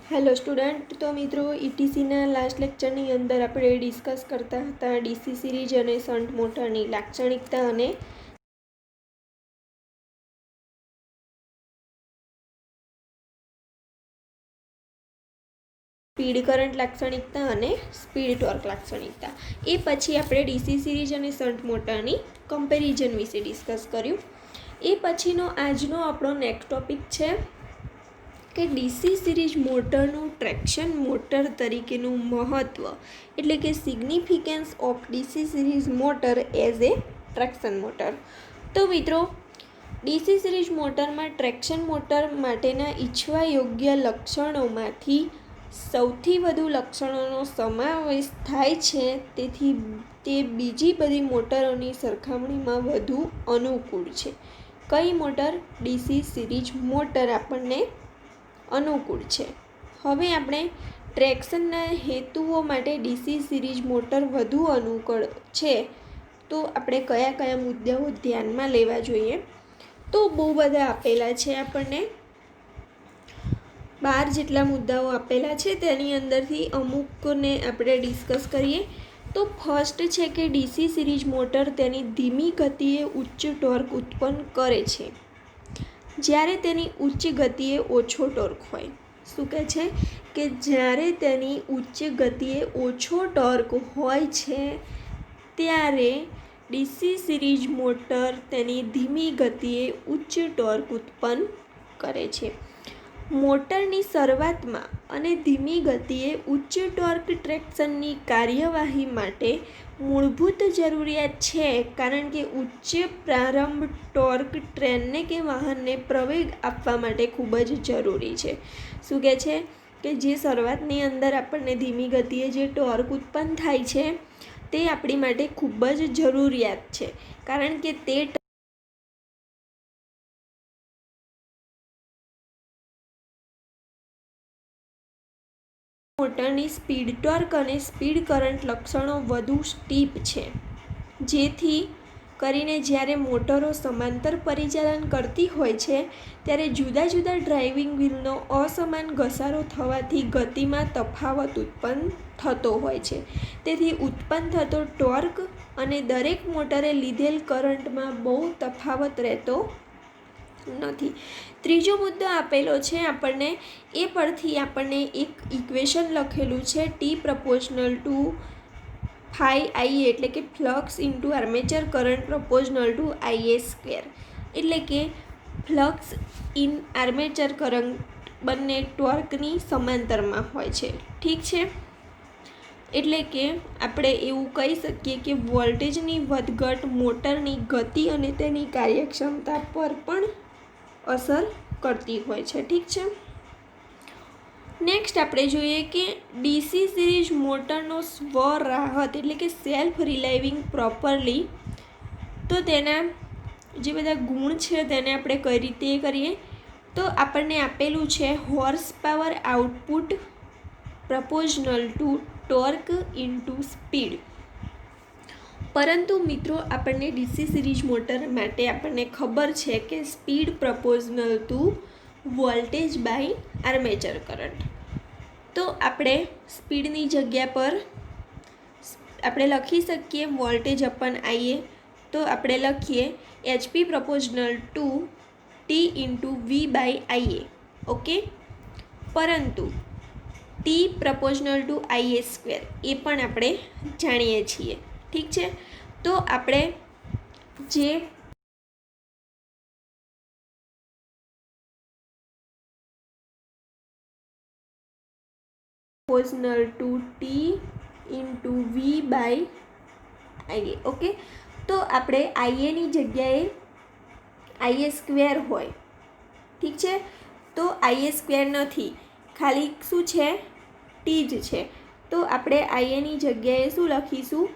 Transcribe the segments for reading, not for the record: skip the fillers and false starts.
Hello student, તો મિત્રો ઈટીસીના last લેક્ચરની અંદર આપણે ડિસ્કસ કરતા હતા ડીસી સિરીઝ અને શન્ટ મોટરની લાક્ષણિકતા અને સ્પીડ કરંટ લાક્ષણિકતા અને સ્પીડ ટોર્ક લાક્ષણિકતા. એ પછી આપણે ડીસી સિરીઝ અને શન્ટ મોટરની કમ્પેરિઝન વિશે ડિસ્કસ કર્યું. એ પછીનો આજનો આપણો નેક્સ્ટ ટોપિક છે કે ડીસી સિરીઝ મોટરનું ટ્રેક્શન મોટર તરીકેનું મહત્ત્વ, એટલે કે significance of DC series motor as a traction motor. તો મિત્રો, ડીસી સિરીઝ મોટરમાં ટ્રેક્શન મોટર માટેના ઈચ્છવા યોગ્ય લક્ષણોમાંથી સૌથી વધુ લક્ષણોનો સમાવેશ થાય છે, તેથી તે બીજી બધી મોટરોની સરખામણીમાં વધુ અનુકૂળ છે. કઈ મોટર? ડીસી સિરીઝ મોટર આપણને અનુકૂળ છે. હવે આપણે ટ્રેક્શનના હેતુઓ માટે ડીસી સિરીઝ મોટર વધુ અનુકૂળ છે, તો આપણે કયા કયા મુદ્દાઓ ધ્યાનમાં લેવા જોઈએ? તો બહુ બધા આપેલા છે, આપણને 12 જેટલા મુદ્દાઓ આપેલા છે. તેની અંદરથી અમુકને આપણે ડિસ્કસ કરીએ. તો ફર્સ્ટ છે કે ડીસી સિરીઝ મોટર તેની ધીમી ગતિએ ઉચ્ચ ટોર્ક ઉત્પન્ન કરે છે, જ્યારે તેની ઉચ્ચ ગતિએ ઓછો ટોર્ક હોય. શું કહે છે કે જ્યારે તેની ઉચ્ચ ગતિએ ઓછો ટોર્ક હોય છે, ત્યારે ડીસી સિરીઝ મોટર તેની ધીમી ગતિએ ઉચ્ચ ટોર્ક ઉત્પન્ન કરે છે. મોટરની શરૂઆતમાં અને ધીમી ગતિએ ઉચ્ચ ટોર્ક ટ્રેક્શનની કાર્યવાહી માટે મૂળભૂત જરૂરિયાત છે, કારણ કે ઉચ્ચ પ્રારંભ ટોર્ક ટ્રેનને કે વાહનને પ્રવેગ આપવા માટે ખૂબ જ જરૂરી છે. શું કહે છે કે જે શરૂઆતની અંદર આપણને ધીમી ગતિએ જે ટોર્ક ઉત્પન્ન થાય છે, તે આપણી માટે ખૂબ જ જરૂરિયાત છે, કારણ કે તે મોટરની સ્પીડ ટોર્ક અને સ્પીડ કરંટ લક્ષણો વધુ સ્ટીપ છે, જેથી કરીને જ્યારે મોટરો સમાંતર પરિચાલન કરતી હોય છે, ત્યારે જુદા જુદા ડ્રાઇવિંગ વ્હીલનો અસમાન ઘસારો થવાથી ગતિમાં તફાવત ઉત્પન્ન થતો હોય છે. તેથી ઉત્પન્ન થતો ટોર્ક અને દરેક મોટરે લીધેલ કરંટમાં બહુ તફાવત રહેતો નથી. ત્રીજો મુદ્દો આપેલો છે આપણને, એ પરથી આપણને એક ઇક્વેશન લખેલું છે ટી પ્રપોઝનલ ટુ ફાઈ આઈએ, એટલે કે flux into armature current પ્રપોઝનલ to IA square. એટલે કે ફ્લક્સ ઇન આર્મેચર કરંટ બંને ટોર્કની સમાંતરમાં હોય છે. ઠીક છે, એટલે કે આપણે એવું કહી શકીએ કે વોલ્ટેજની વધઘટ મોટરની ગતિ અને તેની કાર્યક્ષમતા પર પણ અસર કરતી હોય છે. ઠીક છે. નેક્સ્ટ આપણે જોઈએ કે ડીસી સિરીઝ મોટરનો સ્વરાહત, એટલે કે સેલ્ફ રિલાઇવિંગ પ્રોપરલી. તો તેના જે બધા ગુણ છે તેને આપણે કઈ રીતે કરીએ? તો આપણને આપેલું છે horse power output પ્રપોઝનલ two torque into speed. પરંતુ મિત્રો, આપણને ડીસી સિરીઝ મોટર માટે આપણને ખબર છે કે speed proportional to voltage by armature current. તો આપણે સ્પીડની જગ્યા પર આપણે લખી શકીએ વોલ્ટેજ અપન આઈએ. તો આપણે લખીએ HP proportional to T into V by IA. Okay, પરંતુ T proportional to IA square એ પણ આપણે જાણીએ છીએ. ઠીક છે, તો આપણે જે proportional to T into V by IA. Okay, તો આપણે આઈએની જગ્યાએ આઈએ સ્ક્વેર હોય. ઠીક છે, તો આઈએ સ્ક્વેર નથી, ખાલી શું છે? ટી જ છે. તો આપણે આઈએની જગ્યાએ શું લખીશું?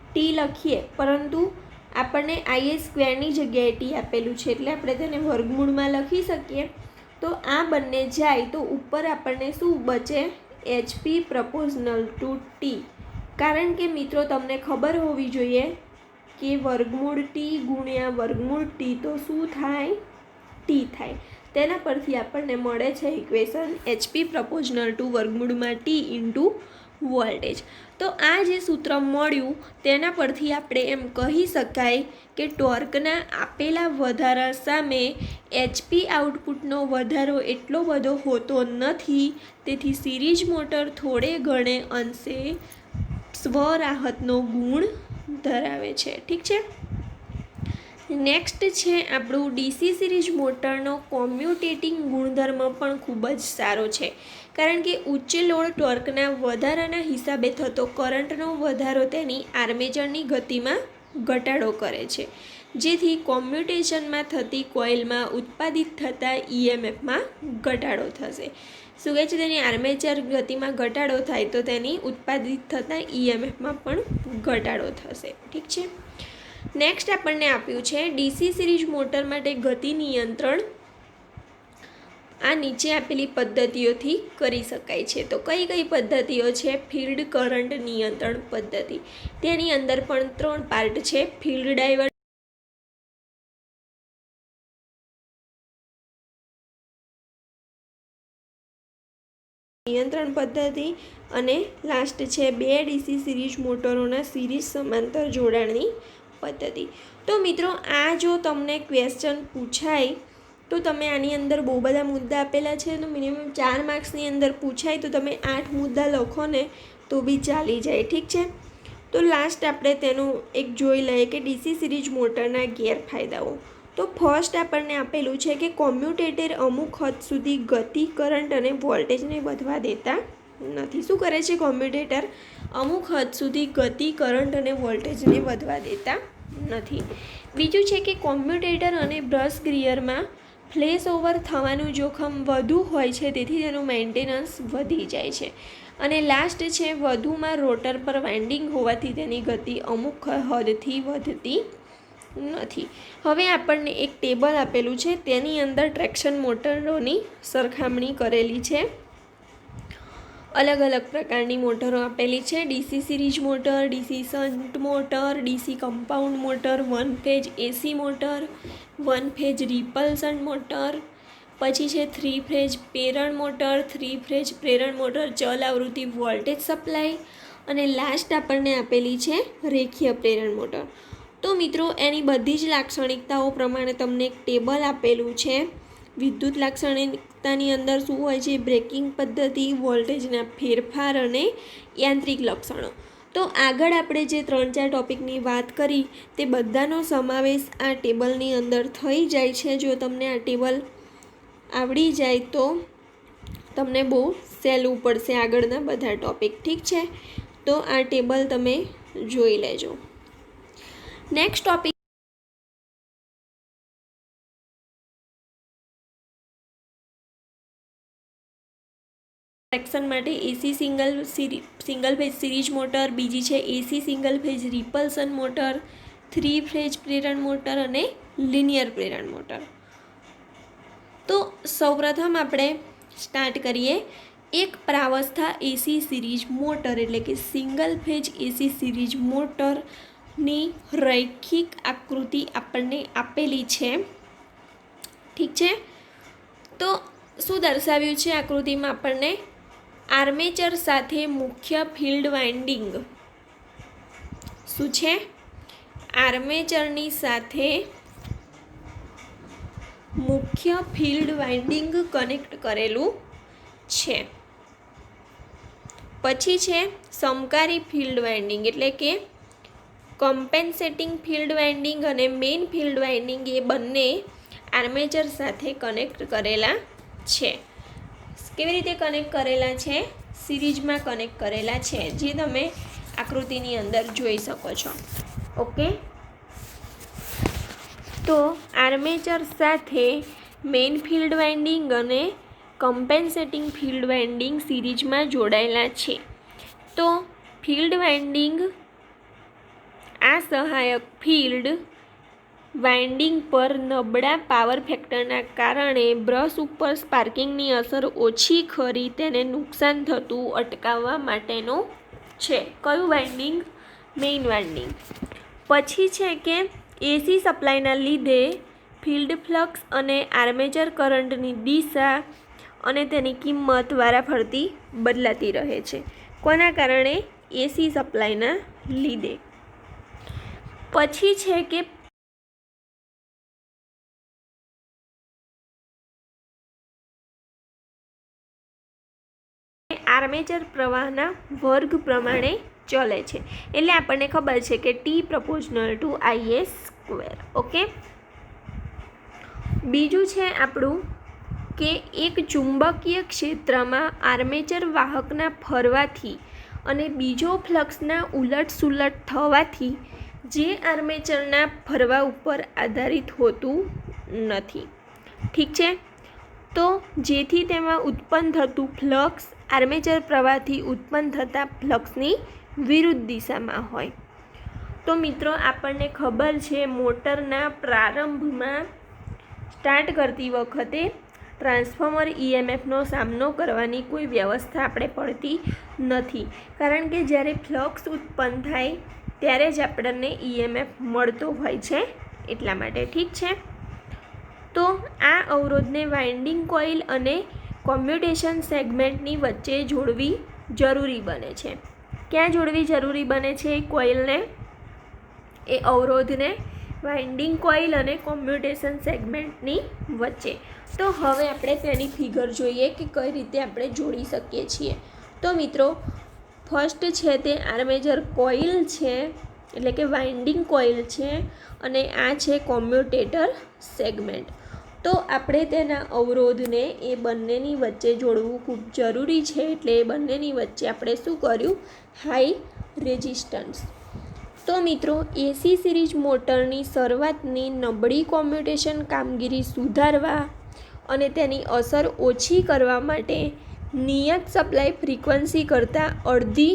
ટી લખીએ, પરંતુ આપણને આઈએ સ્ક્વેરની જગ્યાએ ટી આપેલું છે, એટલે આપણે તેને વર્ગમૂળમાં લખી શકીએ. તો આ બંને જાય તો ઉપર આપણને શું બચે? HP proportional to T. કારણ કે મિત્રો, તમને ખબર હોવી જોઈએ કે વર્ગમૂળ ટી ગુણ્યા વર્ગમૂળ ટી તો શું થાય? ટી થાય. તેના પરથી આપણને મળે છે ઇક્વેશન HP પ્રપોઝનલ ટુ વર્ગમૂળમાં T ઇન્ટુ વોલ્ટેજ. તો આ જે સૂત્ર મળ્યું તેના પરથી આપણે એમ કહી શકાય કે ટોર્કના આપેલા વધારા સામે HP આઉટપુટનો વધારો એટલો બધો હોતો નથી, તેથી સિરીઝ મોટર થોડે ઘણે અંશે સ્વરાહતનો ગુણ ધરાવે છે. ઠીક છે. નેક્સ્ટ છે આપણું DC સિરીઝ મોટરનો કોમ્યુટેટિંગ ગુણધર્મ પણ ખૂબ જ સારો છે, કારણ કે ઉચ્ચ લોડ ટોર્કના વધારાના હિસાબે થતો કરંટનો વધારો તેની આર્મેચરની ગતિમાં ઘટાડો કરે છે, જેથી કોમ્યુટેશનમાં થતી કોઇલમાં ઉત્પાદિત થતા EMFમાં ઘટાડો થશે. શું કહે છે? તેની આર્મેચર ગતિમાં ઘટાડો થાય તો તેની ઉત્પાદિત થતા EMFમાં પણ ઘટાડો થશે. ઠીક છે. નેક્સ્ટ આપણને આપ્યું છે DC સિરીઝ મોટર માટે ગતિ નિયંત્રણ આ નીચે આપેલી પદ્ધતિઓથી કરી શકાય છે. તો કઈ કઈ પદ્ધતિઓ છે? ફિલ્ડ કરંટ નિયંત્રણ પદ્ધતિ. તેની અંદર પણ 3 પાર્ટ છે: ફિલ્ડ ડાયવર્ટ, નિયંત્રણ પદ્ધતિ અને લાસ્ટ છે 2 DC સિરીઝ મોટરોના સિરીઝ સમાંતર જોડાણની પદ્ધતિ. તો મિત્રો, આ જો તમને ક્વેશ્ચન પૂછાય તો તમે આની અંદર બહુ બધા મુદ્દા આપેલા છે, તો મિનિમમ 4 માર્ક્સની અંદર પૂછાય તો તમે 8 મુદ્દા લખો ને તો બી ચાલી જાય. ઠીક છે. તો લાસ્ટ આપણે તેનું એક જોઈ લઈએ કે DC સિરીઝ મોટરના ગેરફાયદાઓ. તો ફર્સ્ટ આપણને આપેલું છે કે કોમ્યુટેટર અમુક હદ સુધી ગતિ, કરંટ અને વોલ્ટેજને વધવા દેતા નથી. શું કરે છે કોમ્યુટેટર? અમુક હદ સુધી ગતિ, કરંટ અને વોલ્ટેજને વધવા દેતા નથી. બીજું છે કે કોમ્યુટેટર અને બ્રશ ગિયરમાં ફ્લેશ ઓવર થવાનું જોખમ વધુ હોય છે, તેથી તેનું મેન્ટેનન્સ વધી જાય છે. અને લાસ્ટ છે વધુમાં રોટર પર વાઇન્ડિંગ હોવાથી તેની ગતિ અમુક હદથી વધતી નથી. હવે આપણને એક ટેબલ આપેલું છે, તેની અંદર ટ્રેક્શન મોટરોની સરખામણી કરેલી છે. અલગ અલગ પ્રકારની મોટરો આપેલી છે: DC series motor, DC shunt motor, DC compound motor, 1 phase AC motor, 1 phase repulsion motor, પછી છે 3 ફેઝ પ્રેરણ મોટર, 3 ફેઝ પ્રેરણ મોટર, ચલ આવૃત્તિ વોલ્ટેજ સપ્લાય, અને લાસ્ટ આપણને આપેલી છે રેખીય પ્રેરણ મોટર. તો મિત્રો, એની બધી જ લાક્ષણિકતાઓ પ્રમાણે તમને એક ટેબલ આપેલું છે. વિદ્યુત લાક્ષણિકતાની અંદર શું હોય છે? બ્રેકિંગ પદ્ધતિ, વોલ્ટેજના ફેરફાર અને યાંત્રિક લક્ષણો. તો આગળ આપણે જે 3-4 ટોપિકની વાત કરી તે બધાનો સમાવેશ આ ટેબલની અંદર થઈ જાય છે. જો તમને આ ટેબલ આવડી જાય તો તમને બહુ સહેલું પડશે આગળના બધા ટોપિક. ઠીક છે. તો આ ટેબલ તમે જોઈ લેજો. નેક્સ્ટ ટોપિક ટ્રેક્શન માટે AC single phase series motor, બીજી છે AC single phase repulsion motor, 3 phase પ્રેરણ મોટર અને લિનિયર પ્રેરણ મોટર. તો સૌપ્રથમ આપણે સ્ટાર્ટ કરીએ. એક પ્રાવસ્થા AC સિરીઝ મોટર એટલે કે સિંગલ ફેઝ AC સિરીઝ મોટરની રૈખિક આકૃતિ આપણને આપેલી છે. ઠીક છે. તો શું દર્શાવ્યું છે આકૃતિમાં? આપણને આર્મેચર સાથે મુખ્ય ફિલ્ડ વાઇન્ડિંગ શું છે? આર્મેચરની સાથે મુખ્ય ફિલ્ડ વાઇન્ડિંગ કનેક્ટ કરેલું છે. પછી છે સમકારી ફિલ્ડ વાઇન્ડિંગ એટલે કે કમ્પેન્સેટિંગ ફિલ્ડ વાઇન્ડિંગ અને મેઇન ફિલ્ડ વાઇન્ડિંગ એ બંને આર્મેચર સાથે કનેક્ટ કરેલા છે. કેવી રીતે કનેક્ટ કરેલા છે? સિરીઝમાં કનેક્ટ કરેલા છે, જે તમે આકૃતિની અંદર જોઈ શકો છો. ઓકે. તો આર્મેચર સાથે મેઇન ફિલ્ડ વાઇન્ડિંગ અને કમ્પેન્સેટિંગ ફિલ્ડ વાઇન્ડિંગ સિરીઝમાં જોડાયેલા છે. તો ફિલ્ડ વાઇન્ડિંગ આ સહાયક ફિલ્ડ વાઇન્ડિંગ પર નબળા પાવર ફેક્ટરના કારણે બ્રશ ઉપર સ્પાર્કિંગની અસર ઓછી કરી તેને નુકસાન થતું અટકાવવા માટેનો છે. કયું વાઇન્ડિંગ? Main winding. પછી છે કે AC સપ્લાયના લીધે ફિલ્ડ ફ્લક્સ અને આર્મેચર કરંટની દિશા અને તેની કિંમત વારાફરતી બદલાતી રહે છે. કોના કારણે? એસી સપ્લાયના લીધે. પછી છે કે આર્મેચર પ્રવાહના વર્ગ પ્રમાણે ચલે છે. એટલે આપણને ખબર છે કે T proportional two Is square. Okay. બીજું છે આપણું કે એક ચુંબકીય ક્ષેત્રમાં આર્મેચર વાહકના ફરવાથી અને બીજો ફ્લક્સના ઉલટસુલટ થવાથી જે આર્મેચરના ફરવા ઉપર આધારિત હોતું નથી. ઠીક છે. તો જેથી તેમાં ઉત્પન્ન થતું ફ્લક્સ આર્મેચર પ્રવાહથી ઉત્પન્ન થતા ફ્લક્સની વિરુદ્ધ દિશામાં હોય. તો મિત્રો આપણને ખબર છે મોટરના પ્રારંભમાં સ્ટાર્ટ કરતી વખતે ટ્રાન્સફોર્મર EMFનો સામનો કરવાની કોઈ વ્યવસ્થા આપણે પડતી નથી, કારણ કે જ્યારે ફ્લક્સ ઉત્પન્ન થાય ત્યારે જ આપણને EMF મળતો હોય છે એટલા માટે. ઠીક છે. તો આ અવરોધને વાઇન્ડિંગ કોઇલ અને કોમ્યુટેશન સેગમેન્ટની વચ્ચે જોડવી જરૂરી બને છે. ક્યાં જોડવી જરૂરી બને છે? કોઇલને, એ અવરોધને વાઇન્ડિંગ કોઇલ અને કોમ્યુટેશન સેગમેન્ટની વચ્ચે. તો હવે આપણે તેની ફિગર જોઈએ કે કઈ રીતે આપણે જોડી શકીએ છીએ. તો મિત્રો ફર્સ્ટ છે તે આર્મેચર કોઇલ છે, એટલે કે વાઇન્ડિંગ કોઇલ છે, અને આ છે કોમ્યુટેટર સેગમેન્ટ. તો આપણે તેના અવરોધને એ બંનેની વચ્ચે જોડવું ખૂબ જરૂરી છે. એટલે એ બંનેની વચ્ચે આપણે શું કર્યું? High resistance. તો મિત્રો એસી સિરીઝ મોટરની શરૂઆતની નબળી કોમ્યુટેશન કામગીરી સુધારવા અને તેની અસર ઓછી કરવા માટે નિયત સપ્લાય ફ્રીક્વન્સી કરતાં અડધી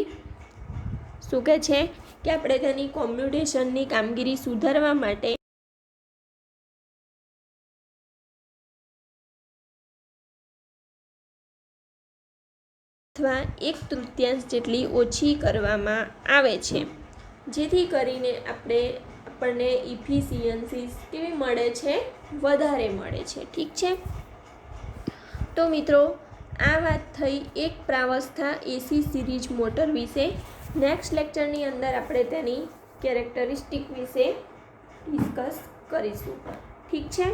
શું કહે છે કે આપણે તેની કોમ્યુટેશનની કામગીરી સુધારવા માટે અથવા 1/3 જેટલી ઓછી કરવામાં આવે છે, જેથી કરીને આપણને ઇફિશિયન્સી કેવી મળે છે? વધારે મળે છે. ઠીક છે. તો મિત્રો આ વાત થઈ એક પ્રાવસ્થા એસી સિરીઝ મોટર વિશે. નેક્સ્ટ લેક્ચરની અંદર આપણે તેની કેરેક્ટરિસ્ટિક વિશે ડિસ્કસ કરીશું. ઠીક છે.